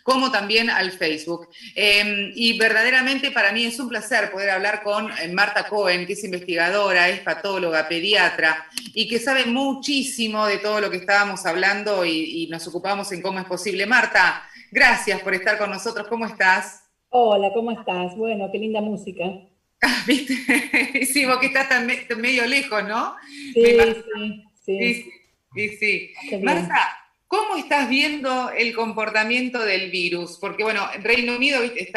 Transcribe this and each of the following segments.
como también al Facebook. Y verdaderamente para mí es un placer poder hablar con Marta Cohen, que es investigadora, es patóloga, pediatra, y que sabe muchísimo de todo lo que estábamos hablando y nos ocupamos en cómo es posible. Marta, gracias por estar con nosotros. ¿Cómo estás? Hola, ¿cómo estás? Bueno, qué linda música. ¿Viste? Sí, vos que estás tan medio lejos, ¿no? Me Sí, imagino. sí, Sí, sí, sí, sí, sí. hace Marta, bien. ¿cómo estás viendo el comportamiento del virus? Porque, bueno, Reino Unido ¿viste?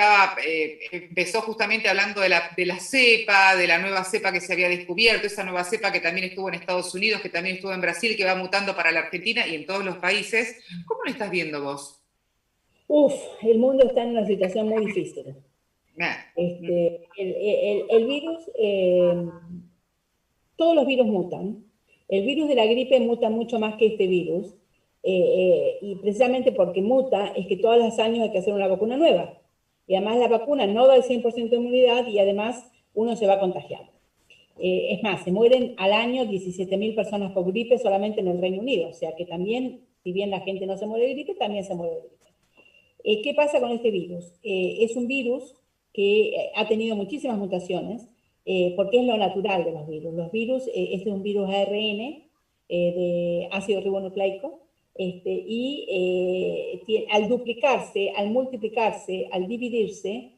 Empezó justamente hablando de la cepa, de la nueva cepa que se había descubierto, esa nueva cepa que también estuvo en Estados Unidos, que también estuvo en Brasil, que va mutando para la Argentina y en todos los países. ¿Cómo lo estás viendo vos? Uf, el mundo está en una situación muy difícil. Ah, El virus, todos los virus mutan. El virus de la gripe muta mucho más que este virus. Y precisamente porque muta es que todos los años hay que hacer una vacuna nueva. Y además la vacuna no da el 100% de inmunidad y además uno se va contagiando. Es más, se mueren al año 17.000 personas por gripe solamente en el Reino Unido. O sea que también, si bien la gente no se muere de gripe, también se muere de gripe. ¿Qué pasa con este virus? Es un virus que ha tenido muchísimas mutaciones, porque es lo natural de los virus. Los virus, este es un virus ARN de ácido ribonucleico, al duplicarse, al multiplicarse, al dividirse,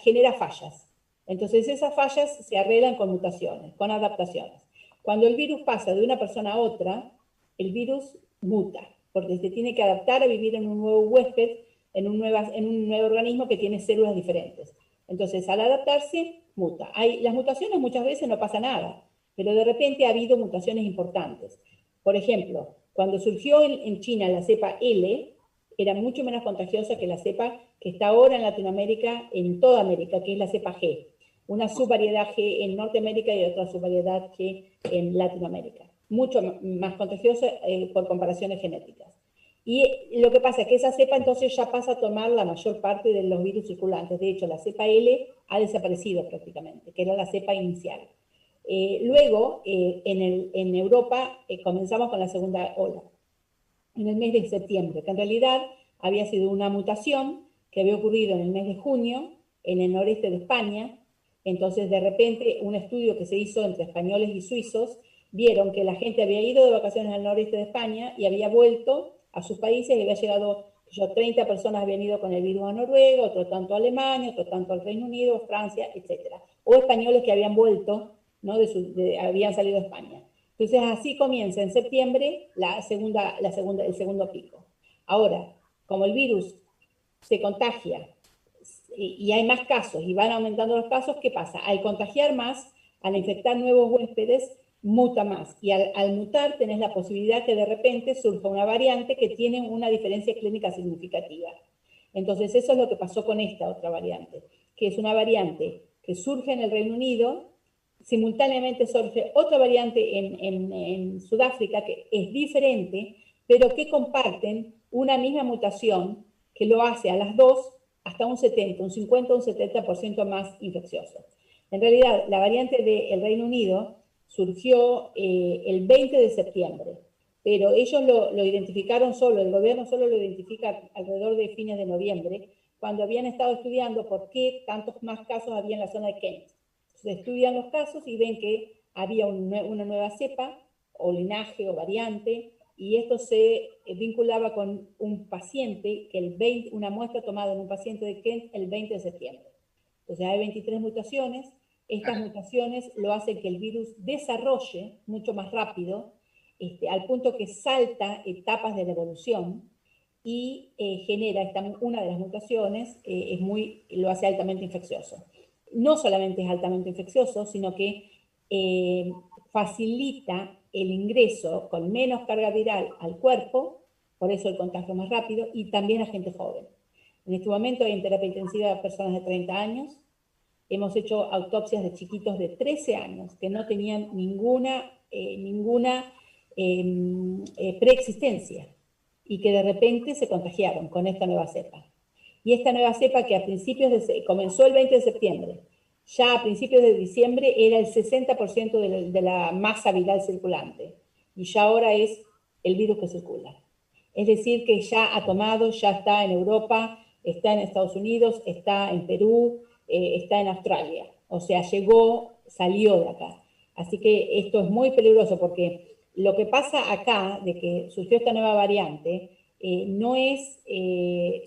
genera fallas. Entonces esas fallas se arreglan con mutaciones, con adaptaciones. Cuando el virus pasa de una persona a otra, el virus muta, porque se tiene que adaptar a vivir en un nuevo huésped, en un nuevo organismo que tiene células diferentes. Entonces, al adaptarse, muta. Las mutaciones muchas veces no pasa nada, pero de repente ha habido mutaciones importantes. Por ejemplo, cuando surgió en China la cepa L, era mucho menos contagiosa que la cepa que está ahora en Latinoamérica, en toda América, que es la cepa G. Una subvariedad G en Norteamérica y otra subvariedad G en Latinoamérica. Mucho más contagiosa por comparaciones genéticas. Y lo que pasa es que esa cepa entonces ya pasa a tomar la mayor parte de los virus circulantes. De hecho, la cepa L ha desaparecido prácticamente, que era la cepa inicial. Luego, en Europa, comenzamos con la segunda ola, en el mes de septiembre, que en realidad había sido una mutación que había ocurrido en el mes de junio, en el noreste de España. Entonces, de repente, un estudio que se hizo entre españoles y suizos, vieron que la gente había ido de vacaciones al noreste de España y había vuelto a sus países y había llegado, 30 personas habían ido con el virus a Noruega, otro tanto a Alemania, otro tanto al Reino Unido, Francia, etc. O españoles que habían vuelto, ¿no? Habían salido de España. Entonces así comienza en septiembre el segundo pico. Ahora, como el virus se contagia y hay más casos y van aumentando los casos, ¿qué pasa? Al contagiar más, al infectar nuevos huéspedes, muta más. Y al mutar tenés la posibilidad que de repente surja una variante que tiene una diferencia clínica significativa. Entonces eso es lo que pasó con esta otra variante, que es una variante que surge en el Reino Unido. Simultáneamente surge otra variante en Sudáfrica que es diferente, pero que comparten una misma mutación que lo hace a las dos hasta un 70, un 50 o un 70% más infeccioso. En realidad, la variante del Reino Unido surgió el 20 de septiembre, pero ellos lo identificaron solo, el gobierno solo lo identifica alrededor de fines de noviembre, cuando habían estado estudiando por qué tantos más casos había en la zona de Kent. Se estudian los casos y ven que había una nueva cepa o linaje o variante, y esto se vinculaba con un paciente, una muestra tomada en un paciente de Kent el 20 de septiembre. Entonces hay 23 mutaciones. Estas mutaciones lo hacen que el virus desarrolle mucho más rápido, al punto que salta etapas de la evolución y genera una de las mutaciones, lo hace altamente infeccioso. No solamente es altamente infeccioso, sino que facilita el ingreso con menos carga viral al cuerpo, por eso el contagio más rápido, y también a gente joven. En este momento hay en terapia intensiva a personas de 30 años. Hemos hecho autopsias de chiquitos de 13 años que no tenían ninguna preexistencia y que de repente se contagiaron con esta nueva cepa. Y esta nueva cepa que comenzó el 20 de septiembre, ya a principios de diciembre era el 60% de la masa viral circulante, y ya ahora es el virus que circula. Es decir, que ya ha tomado, ya está en Europa, está en Estados Unidos, está en Perú, está en Australia. O sea, llegó, salió de acá. Así que esto es muy peligroso porque lo que pasa acá, de que surgió esta nueva variante, no es,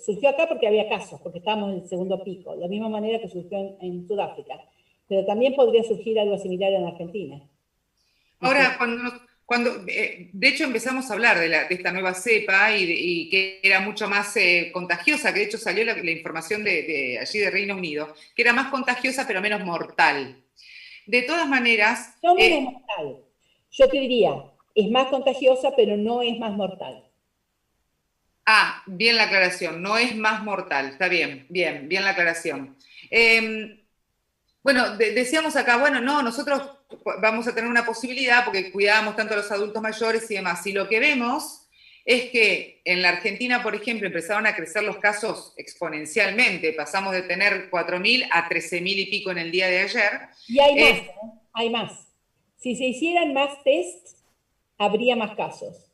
surgió acá porque había casos, porque estábamos en el segundo pico, de la misma manera que surgió en Sudáfrica. Pero también podría surgir algo similar en Argentina. Ahora, de hecho empezamos a hablar de esta nueva cepa y que era mucho más contagiosa, que de hecho salió la información de allí de Reino Unido, que era más contagiosa pero menos mortal. De todas maneras... No menos mortal. Yo te diría, es más contagiosa pero no es más mortal. Bien la aclaración, no es más mortal, está bien, bien la aclaración. Bueno, decíamos acá, bueno, no, nosotros vamos a tener una posibilidad porque cuidamos tanto a los adultos mayores y demás. Y lo que vemos es que en la Argentina, por ejemplo, empezaron a crecer los casos exponencialmente. Pasamos de tener 4.000 a 13.000 y pico en el día de ayer. Y hay más, hay más. Si se hicieran más tests, habría más casos.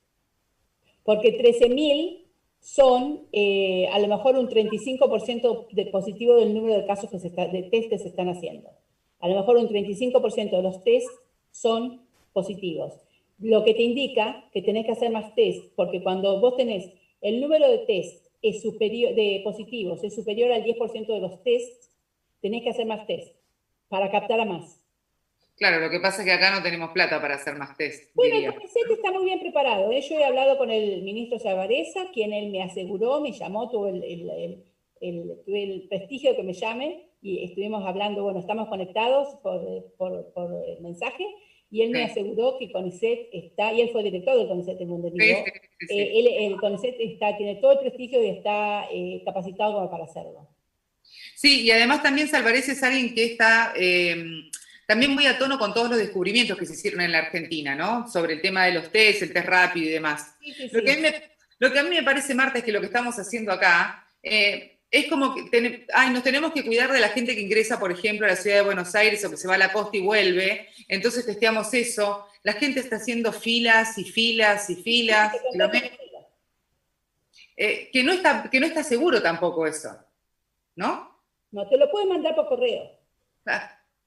Porque 13.000 son a lo mejor un 35% de positivo del número de casos de test que se están haciendo. A lo mejor un 35% de los test son positivos. Lo que te indica que tenés que hacer más test, porque cuando vos tenés el número de test es superior, de positivos es superior al 10% de los tests, tenés que hacer más test para captar a más. Claro, lo que pasa es que acá no tenemos plata para hacer más test. Bueno, diría. el CONICET está muy bien preparado. Yo he hablado con el ministro Savareza, quien él me aseguró, me llamó, tuve el prestigio de que me llame y estuvimos hablando, bueno, estamos conectados por mensaje, y él me aseguró que el CONICET está, y él fue director del CONICET, tengo entendido. Sí. El CONICET tiene todo el prestigio y está capacitado como para hacerlo. Sí, y además también Savareza es alguien que está... también muy a tono con todos los descubrimientos que se hicieron en la Argentina, ¿no? Sobre el tema de los test, el test rápido y demás. Sí, sí, lo que a mí me parece, Marta, es que lo que estamos haciendo acá es como que nos tenemos que cuidar de la gente que ingresa, por ejemplo, a la ciudad de Buenos Aires o que se va a la costa y vuelve. Entonces testeamos eso. La gente está haciendo filas y filas y filas. Que no está seguro tampoco eso, ¿no? No, te lo pueden mandar por correo.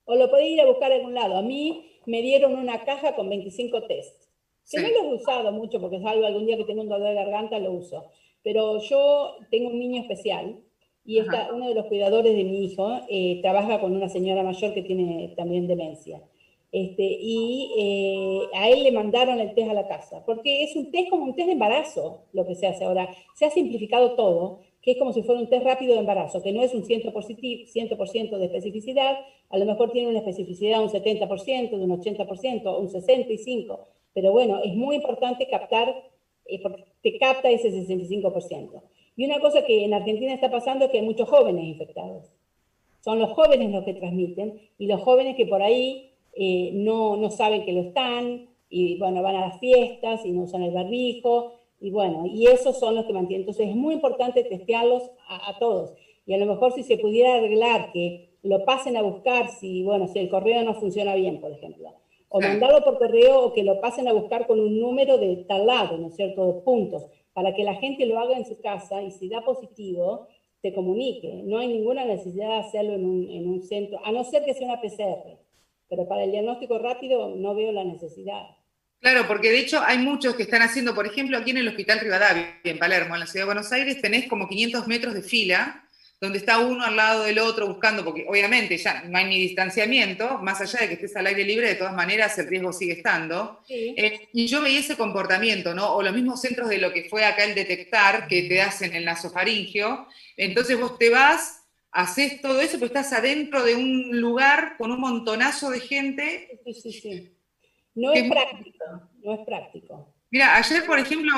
O lo podés ir a buscar en algún lado. A mí me dieron una caja con 25 tests, que no los he usado mucho porque salvo algún día que tengo un dolor de garganta lo uso. Pero yo tengo un niño especial y uno de los cuidadores de mi hijo trabaja con una señora mayor que tiene también demencia. A él le mandaron el test a la casa, porque es un test como un test de embarazo lo que se hace ahora. Se ha simplificado todo, que es como si fuera un test rápido de embarazo, que no es un 100% de especificidad, a lo mejor tiene una especificidad de un 70%, de un 80%, un 65%, pero bueno, es muy importante captar, porque te capta ese 65%. Y una cosa que en Argentina está pasando es que hay muchos jóvenes infectados. Son los jóvenes los que transmiten, y los jóvenes que por ahí no saben que lo están, y bueno, van a las fiestas y no usan el barbijo, y bueno, y esos son los que mantienen. Entonces es muy importante testearlos a todos. Y a lo mejor si se pudiera arreglar que lo pasen a buscar si el correo no funciona bien, por ejemplo. O mandarlo por correo o que lo pasen a buscar con un número de tal lado, ¿no es cierto?, de puntos, para que la gente lo haga en su casa y si da positivo, te comunique. No hay ninguna necesidad de hacerlo en un centro, a no ser que sea una PCR. Pero para el diagnóstico rápido no veo la necesidad. Claro, porque de hecho hay muchos que están haciendo, por ejemplo, aquí en el Hospital Rivadavia, en Palermo, en la ciudad de Buenos Aires, tenés como 500 metros de fila, donde está uno al lado del otro buscando, porque obviamente ya no hay ni distanciamiento, más allá de que estés al aire libre, de todas maneras el riesgo sigue estando. Sí. Y yo veía ese comportamiento, ¿no? O los mismos centros de lo que fue acá el detectar, que te hacen el nasofaringio, entonces vos te vas, haces todo eso, pero estás adentro de un lugar con un montonazo de gente. Sí. No es práctico, no es práctico. Mira, ayer, por ejemplo,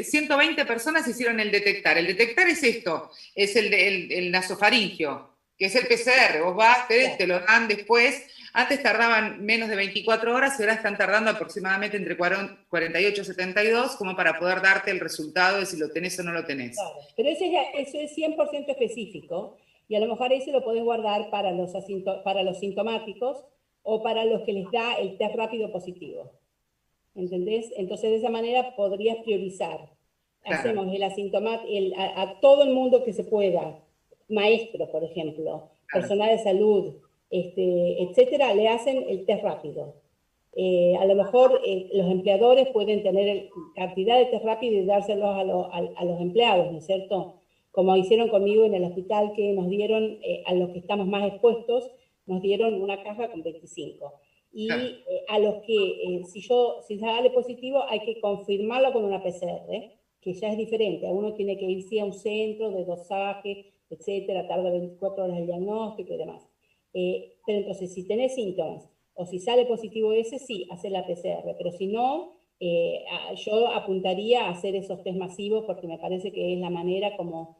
120 personas hicieron el detectar. El detectar es esto, es el nasofaringio, que es el PCR. Vos vas, te lo dan después. Antes tardaban menos de 24 horas y ahora están tardando aproximadamente entre 48 y 72 como para poder darte el resultado de si lo tenés o no lo tenés. Claro, pero eso es 100% específico y a lo mejor ese lo podés guardar para los sintomáticos o para los que les da el test rápido positivo. ¿Entendés? Entonces de esa manera podrías priorizar. Claro, hacemos el asintomático, a todo el mundo que se pueda, maestros, por ejemplo, claro, personal de salud, etcétera, le hacen el test rápido. A lo mejor los empleadores pueden tener cantidad de test rápido y dárselos a los empleados, ¿no es cierto? Como hicieron conmigo en el hospital, que nos dieron, a los que estamos más expuestos, nos dieron una caja con 25. claro. Y a los que, si sale positivo, hay que confirmarlo con una PCR, que ya es diferente. Uno tiene que irse a un centro de dosaje, etcétera, tarda 24 horas el diagnóstico y demás. Pero entonces, si tenés síntomas, o si sale positivo ese, sí, hacer la PCR, pero si no, yo apuntaría a hacer esos test masivos porque me parece que es la manera como,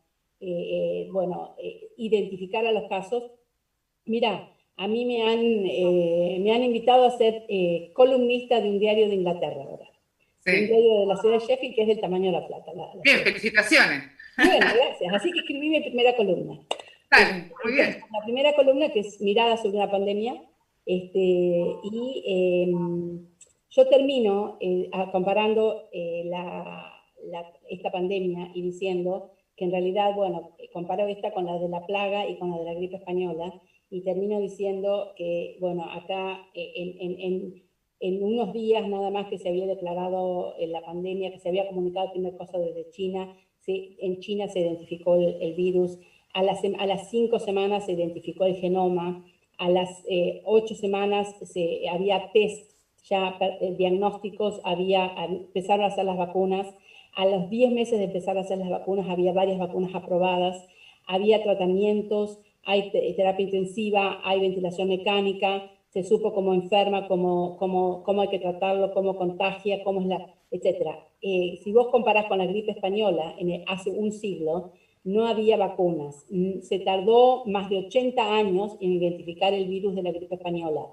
bueno, identificar a los casos. Mira, a mí me han invitado a ser columnista de un diario de Inglaterra ahora, de un Sí. diario de la ciudad de Sheffield, que es del tamaño de La Plata, la Bien, ciudad. felicitaciones. Y bueno, gracias. Así que escribí mi primera columna. Dale, muy Entonces, bien. la primera columna, que es Mirada sobre una pandemia, y yo termino comparando esta pandemia y diciendo que en realidad, bueno, comparo esta con la de la plaga y con la de la gripe española, y termino diciendo que, bueno, acá en unos días nada más que se había declarado la pandemia, que se había comunicado primera cosa desde China, en China se identificó el virus, a las 5 semanas se identificó el genoma, a las 8 semanas había test ya diagnósticos, empezaron a hacer las vacunas, a los 10 meses de empezar a hacer las vacunas había varias vacunas aprobadas, había tratamientos, hay terapia intensiva, hay ventilación mecánica, se supo cómo enferma, cómo hay que tratarlo, cómo contagia, cómo es etcétera. Si vos comparás con la gripe española hace un siglo, no había vacunas. Se tardó más de 80 años en identificar el virus de la gripe española.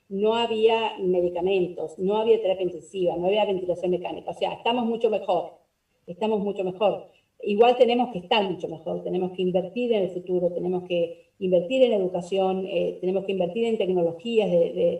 No había medicamentos, no había terapia intensiva, no había ventilación mecánica. O sea, estamos mucho mejor, estamos mucho mejor. Igual tenemos que estar mucho mejor, tenemos que invertir en el futuro, tenemos que invertir en educación, tenemos que invertir en tecnologías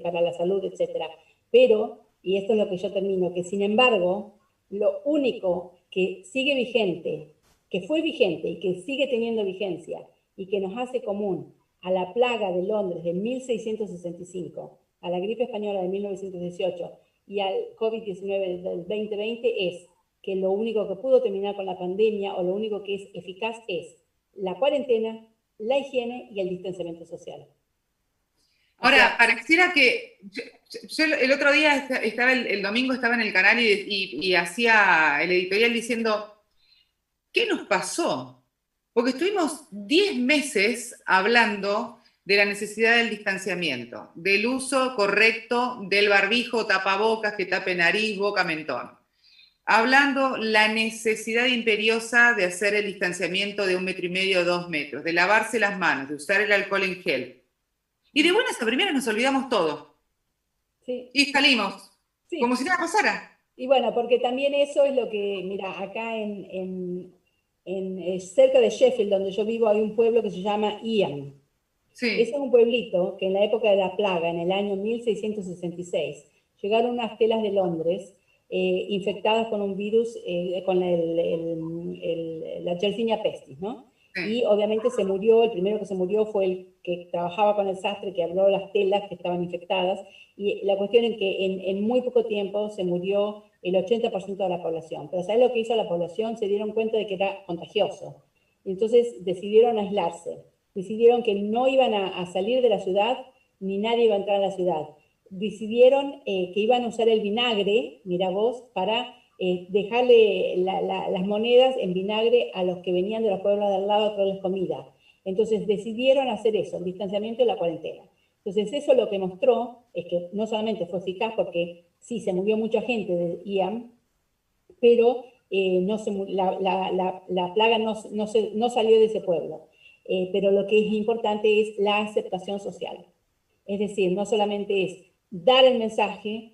para la salud, etcétera. Pero, y esto es lo que yo termino, que sin embargo, lo único que sigue vigente, que fue vigente y que sigue teniendo vigencia y que nos hace común a la plaga de Londres de 1665, a la gripe española de 1918 y al COVID-19 del 2020 es que lo único que pudo terminar con la pandemia o lo único que es eficaz es la cuarentena, la higiene y el distanciamiento social. O sea, Ahora, pareciera que yo el otro día estaba el domingo estaba en el canal y hacía el editorial diciendo, ¿qué nos pasó? Porque estuvimos 10 meses hablando de la necesidad del distanciamiento, del uso correcto del barbijo, tapabocas, que tape nariz, boca, mentón. Hablando la necesidad imperiosa de hacer el distanciamiento de 1,5 metros, 2 metros, de lavarse las manos, de usar el alcohol en gel. Y de buenas a primeras nos olvidamos todo. sí, Y salimos, como sí. si nada pasara. Y bueno, porque también eso es lo que, mira, acá cerca de Sheffield, donde yo vivo, hay un pueblo que se llama Ian. Ese es Sí, un pueblito que en la época de la plaga, en el año 1666, llegaron unas telas de Londres infectadas con un virus, con la Yersinia pestis, ¿no? sí. Y obviamente se murió, el primero que se murió fue el que trabajaba con el sastre, que abrió las telas que estaban infectadas, y la cuestión es que en muy poco tiempo se murió el 80% de la población. Pero ¿sabes lo que hizo la población? Se dieron cuenta de que era contagioso. Entonces decidieron aislarse, decidieron que no iban a salir de la ciudad, ni nadie iba a entrar a la ciudad. Decidieron que iban a usar el vinagre, mira vos, para dejarle las monedas en vinagre a los que venían de los pueblos de al lado a traerles comida. Entonces decidieron hacer eso, el distanciamiento y la cuarentena. Entonces eso lo que mostró es que no solamente fue eficaz porque sí, se murió mucha gente de IAM, pero la plaga no salió de ese pueblo. Pero lo que es importante es la aceptación social. Es decir, no solamente es dar el mensaje,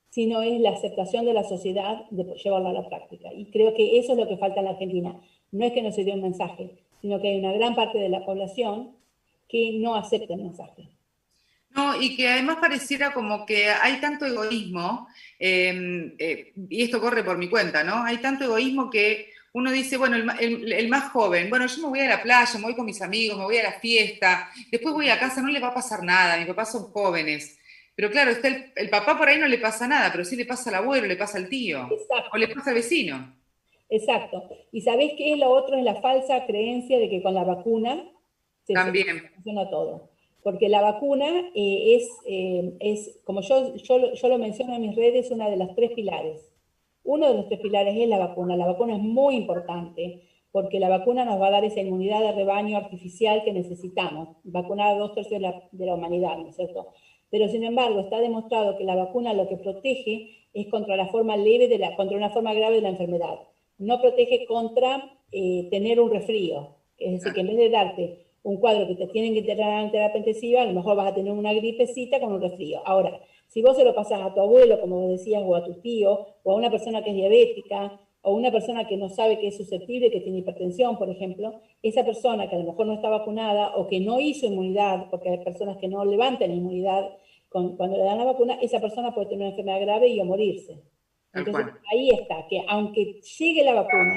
sino es la aceptación de la sociedad de llevarlo a la práctica. Y creo que eso es lo que falta en la Argentina. No es que no se dio un mensaje, sino que hay una gran parte de la población que no acepta el mensaje. No, y que además pareciera como que hay tanto egoísmo, y esto corre por mi cuenta, ¿no? Hay tanto egoísmo que uno dice, bueno, el más joven, bueno, yo me voy a la playa, me voy con mis amigos, me voy a la fiesta, después voy a casa, no le va a pasar nada, mis papás son jóvenes. Pero claro, está el papá por ahí no le pasa nada, pero sí le pasa al abuelo, le pasa al tío, o le Exacto, pasa al vecino. exacto. ¿Y sabés qué es lo otro? Es la falsa creencia de que con la vacuna se También. soluciona todo. Porque la vacuna es como yo lo menciono en mis redes, una de las tres pilares. Uno de los tres pilares es la vacuna. La vacuna es muy importante porque la vacuna nos va a dar esa inmunidad de rebaño artificial que necesitamos, vacunar a 2/3 de la humanidad, ¿no es cierto? Pero sin embargo, está demostrado que la vacuna lo que protege es contra la forma leve contra una forma grave de la enfermedad. No protege contra tener un resfrío. Es decir, que en vez de darte un cuadro que te tienen que internar en terapia intensiva, a lo mejor vas a tener una gripecita con un resfrío. Ahora, si vos se lo pasás a tu abuelo, como decías, o a tu tío, o a una persona que es diabética, o una persona que no sabe que es susceptible, que tiene hipertensión, por ejemplo, esa persona que a lo mejor no está vacunada o que no hizo inmunidad, porque hay personas que no levantan inmunidad cuando le dan la vacuna, esa persona puede tener una enfermedad grave y a morirse. Tal Entonces, cual. ahí está, que aunque llegue la vacuna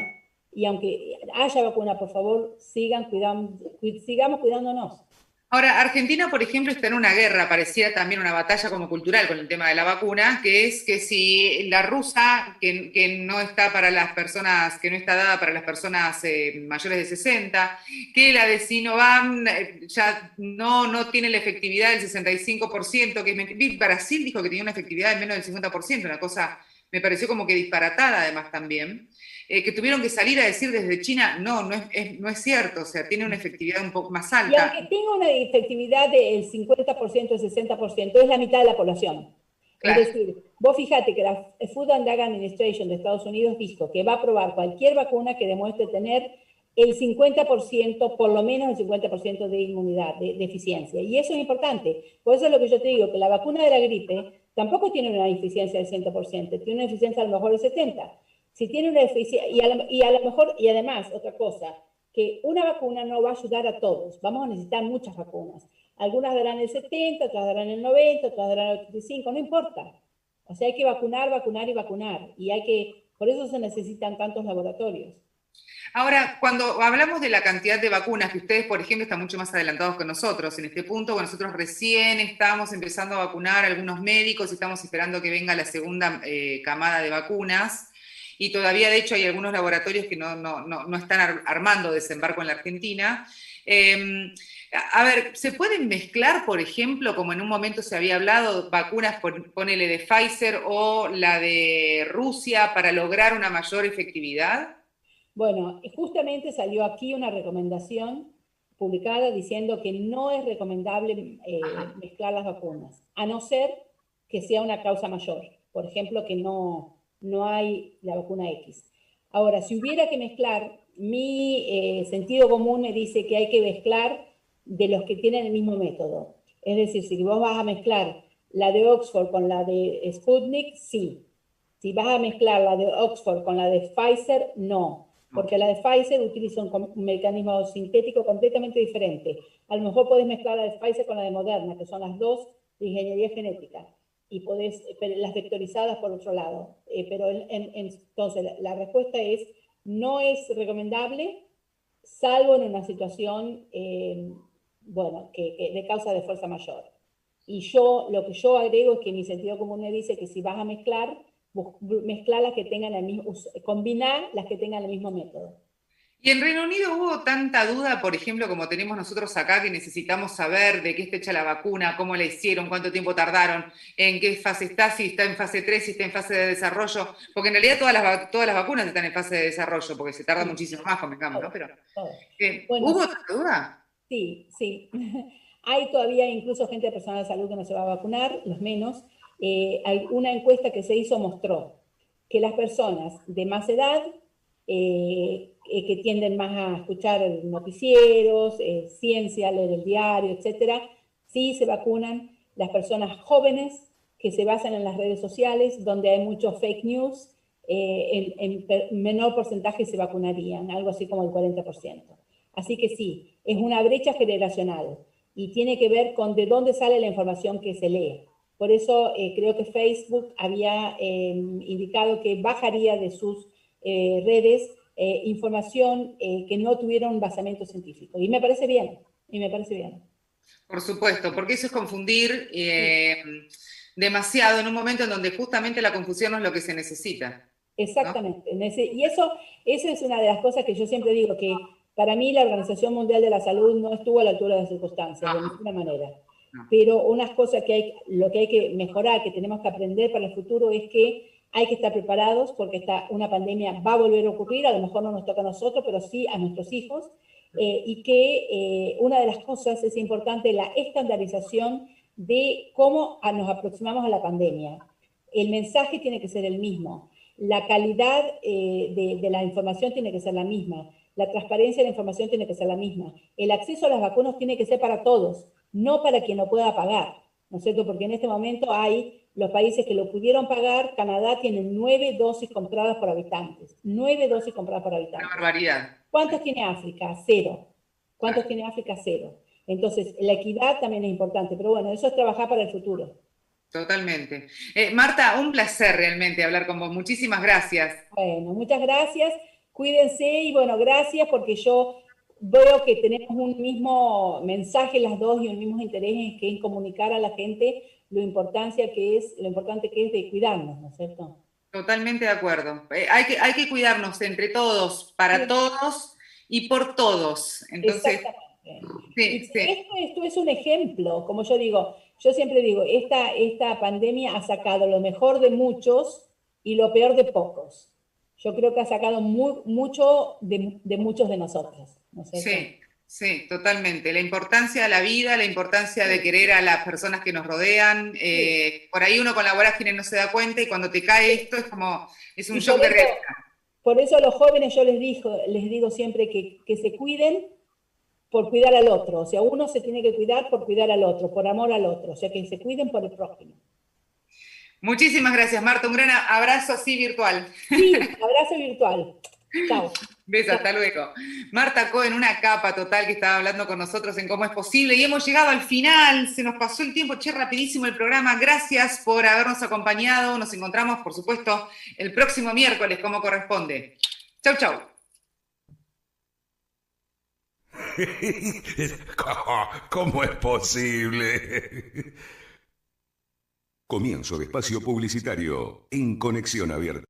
y aunque haya vacuna, por favor, sigamos cuidándonos. Ahora, Argentina, por ejemplo, está en una guerra, pareciera también una batalla como cultural con el tema de la vacuna, que es que si la rusa, que no está para las personas, que no está dada para las personas mayores de 60, que la de Sinovac ya no tiene la efectividad del 65%, que es Brasil dijo que tenía una efectividad de menos del 50%, una cosa me pareció como que disparatada además también. Que tuvieron que salir a decir desde China, no es cierto, o sea, tiene una efectividad un poco más Y aunque alta. tenga una efectividad del 50%, el 60%, es la mitad de la población. Es Claro, decir, vos fíjate que la Food and Drug Administration de Estados Unidos dijo que va a aprobar cualquier vacuna que demuestre tener el 50%, por lo menos el 50% de inmunidad, de eficiencia. Y eso es importante. Por eso es lo que yo te digo, que la vacuna de la gripe tampoco tiene una eficiencia del 100%, tiene una eficiencia a lo mejor del 70%. Si tiene una eficiencia, y a lo mejor, y además, otra cosa, que una vacuna no va a ayudar a todos. Vamos a necesitar muchas vacunas. Algunas darán el 70, otras darán el 90, otras darán el 85, no importa. O sea, hay que vacunar, vacunar y vacunar. Por eso se necesitan tantos laboratorios. ahora, cuando hablamos de la cantidad de vacunas, que ustedes, por ejemplo, están mucho más adelantados que nosotros en este punto, bueno, nosotros recién estamos empezando a vacunar a algunos médicos y estamos esperando que venga la segunda camada de vacunas. Y todavía, de hecho, hay algunos laboratorios que no están armando desembarco en la Argentina. Eh, a ver, ¿se pueden mezclar, por ejemplo, como en un momento se había hablado, vacunas, ponele de Pfizer o la de Rusia para lograr una mayor efectividad? Bueno, justamente salió aquí una recomendación publicada diciendo que no es recomendable mezclar las vacunas, a no ser que sea una causa mayor. Por ejemplo, que no hay la vacuna X. Ahora, si hubiera que mezclar, mi sentido común me dice que hay que mezclar de los que tienen el mismo método. Es decir, si vos vas a mezclar la de Oxford con la de Sputnik, sí. Si vas a mezclar la de Oxford con la de Pfizer, no. Porque la de Pfizer utiliza un mecanismo sintético completamente diferente. A lo mejor podés mezclar la de Pfizer con la de Moderna, que son las dos de ingeniería genética, y podés, las vectorizadas por otro lado. Pero entonces la respuesta es, no es recomendable, salvo en una situación, bueno, de causa de fuerza mayor. Y lo que yo agrego es que mi sentido común me dice que si vas a mezclar, mezclar las que tengan el mismo, combinar las que tengan el mismo método. Y en Reino Unido hubo tanta duda, por ejemplo, como tenemos nosotros acá, que necesitamos saber de qué está hecha la vacuna, cómo la hicieron, cuánto tiempo tardaron, en qué fase está, si está en fase 3, si está en fase de desarrollo, porque en realidad todas las vacunas están en fase de desarrollo, porque se tarda Sí, muchísimo más, convengamos, ¿no? todo, Pero, todo. ¿hubo Bueno, tanta duda? sí, sí. Hay todavía incluso gente de personal de salud que no se va a vacunar, los menos. Una encuesta que se hizo mostró que las personas de más edad, que tienden más a escuchar noticieros, ciencia, leer el diario, etcétera, sí se vacunan. Las personas jóvenes que se basan en las redes sociales, donde hay muchos fake news, en menor porcentaje se vacunarían, algo así como el 40%. Así que sí, es una brecha generacional y tiene que ver con de dónde sale la información que se lee. Por eso creo que Facebook había indicado que bajaría de sus redes información que no tuviera un basamento científico. Y me parece bien, Por supuesto, porque eso es confundir demasiado en un momento en donde justamente la confusión no es lo que se necesita. Exactamente. ¿No? Y eso es una de las cosas que yo siempre digo, que para mí la Organización Mundial de la Salud no estuvo a la altura de las circunstancias, de ninguna manera. No. Pero unas cosas lo que hay que mejorar, que tenemos que aprender para el futuro, es que hay que estar preparados porque una pandemia va a volver a ocurrir, a lo mejor no nos toca a nosotros, pero sí a nuestros hijos, y que una de las cosas es importante la estandarización de cómo nos aproximamos a la pandemia. El mensaje tiene que ser el mismo, la calidad de la información tiene que ser la misma, la transparencia de la información tiene que ser la misma, el acceso a las vacunas tiene que ser para todos, no para quien no pueda pagar, ¿no es cierto? Porque en este momento hay los países que lo pudieron pagar. Canadá tiene 9 dosis compradas por habitantes. 9 dosis compradas por habitantes. Una barbaridad. ¿Cuántos tiene África? 0. ¿Cuántos tiene África? 0. Entonces, la equidad también es importante. Pero bueno, eso es trabajar para el futuro. Totalmente. Marta, un placer realmente hablar con vos. Muchísimas gracias. Bueno, muchas gracias. Cuídense y bueno, gracias porque yo veo que tenemos un mismo mensaje las dos y un mismo interés en comunicar a la gente lo importante que es de cuidarnos, ¿no es cierto? Totalmente de acuerdo. Hay que cuidarnos entre todos, para todos y por todos. Entonces, sí. Esto es un ejemplo, como yo digo, yo siempre digo, esta pandemia ha sacado lo mejor de muchos y lo peor de pocos. Yo creo que ha sacado mucho de muchos de nosotros, ¿no es cierto? Sí. Sí, totalmente. La importancia de la vida, la importancia de querer a las personas que nos rodean. Por ahí uno con la vorágine no se da cuenta y cuando te cae esto es un shock de realidad. Por eso a los jóvenes yo les digo siempre que se cuiden por cuidar al otro. O sea, uno se tiene que cuidar por cuidar al otro, por amor al otro. O sea, que se cuiden por el prójimo. Muchísimas gracias, Marta. Un gran abrazo así virtual. Sí, abrazo virtual. Chao. Besos, hasta luego. Marta Cohen, una capa total que estaba hablando con nosotros en cómo es posible. Y hemos llegado al final, se nos pasó el tiempo, rapidísimo el programa. Gracias por habernos acompañado. Nos encontramos, por supuesto, el próximo miércoles, como corresponde. Chau, chau. ¿Cómo es posible? Comienzo de espacio publicitario en Conexión Abierta.